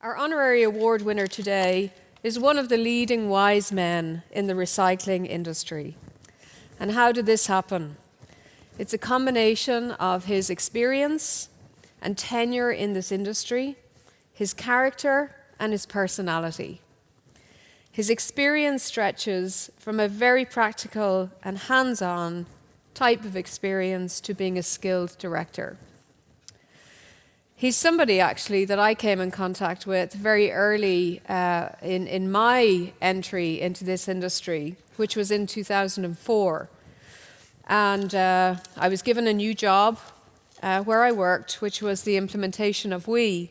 Our Honorary Award winner today is one of the leading wise men in the recycling industry. And how did this happen? It's a combination of his experience and tenure in this industry, his character and his personality. His experience stretches from a very practical and hands-on type of experience to being a skilled director. He's somebody, actually, that I came in contact with very early in my entry into this industry, which was in 2004. And I was given a new job where I worked, which was the implementation of WE.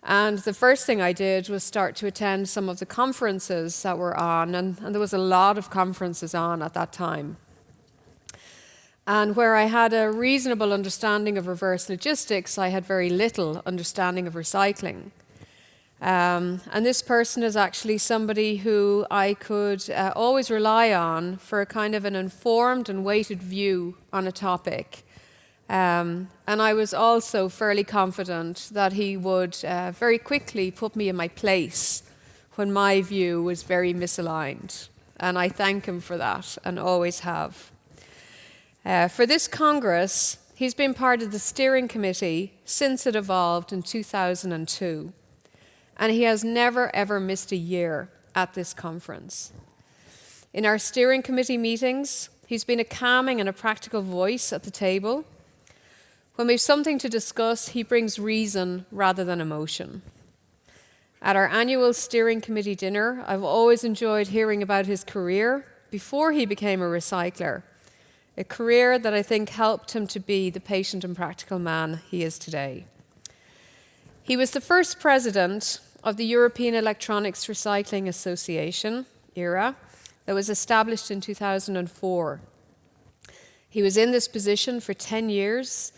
And the first thing I did was start to attend some of the conferences that were on, and there was a lot of conferences on at that time. And where I had a reasonable understanding of reverse logistics, I had very little understanding of recycling. And this person is actually somebody who I could always rely on for a kind of an informed and weighted view on a topic. And I was also fairly confident that he would very quickly put me in my place when my view was very misaligned. And I thank him for that and always have. For this Congress, he's been part of the steering committee since it evolved in 2002. And he has never, ever missed a year at this conference. In our steering committee meetings, he's been a calming and a practical voice at the table. When we've something to discuss, he brings reason rather than emotion. At our annual steering committee dinner, I've always enjoyed hearing about his career before he became a recycler. A career that I think helped him to be the patient and practical man he is today. He was the first president of the European Electronics Recycling Association, IERC, that was established in 2004. He was in this position for 10 years,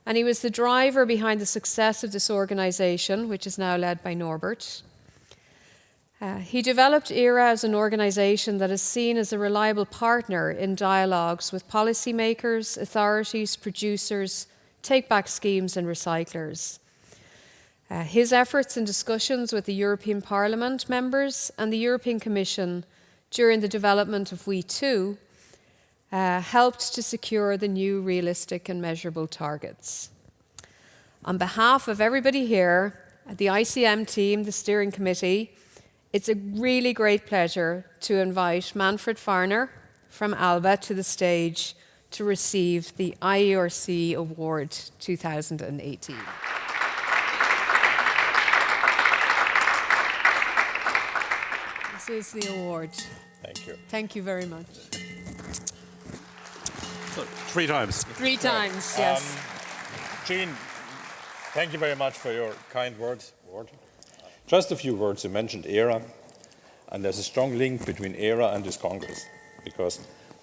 and he was the driver behind the success of this organization, which is now led by Norbert. He developed IERC as an organization that is seen as a reliable partner in dialogues with policymakers, authorities, producers, take-back schemes and recyclers. His efforts and discussions with the European Parliament members and the European Commission during the development of WE2 helped to secure the new realistic and measurable targets. On behalf of everybody here, the ICM team, the steering committee, it's a really great pleasure to invite Manfred Farner from ALBA to the stage to receive the IERC Award 2018. This is the award. Thank you. Thank you very much. So, 3 times. 3 times, yes. Jean, thank you very much for your kind words. Just a few words. You mentioned ERA, and there's a strong link between ERA and this Congress, because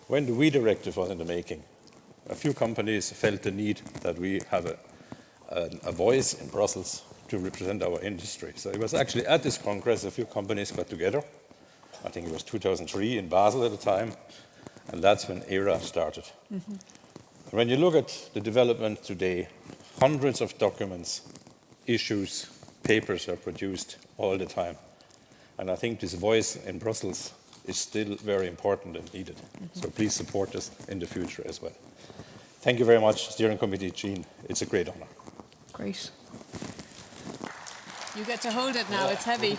when the WE directive was in the making, a few companies felt the need that we have a voice in Brussels to represent our industry. So it was actually at this Congress a few companies got together. I think it was 2003 in Basel at the time, and that's when ERA started. Mm-hmm. When you look at the development today, hundreds of documents, issues, papers are produced all the time. And I think this voice in Brussels is still very important and needed. Mm-hmm. So please support us in the future as well. Thank you very much, Steering Committee, Jean. It's a great honor. Great. You get to hold it now, it's heavy.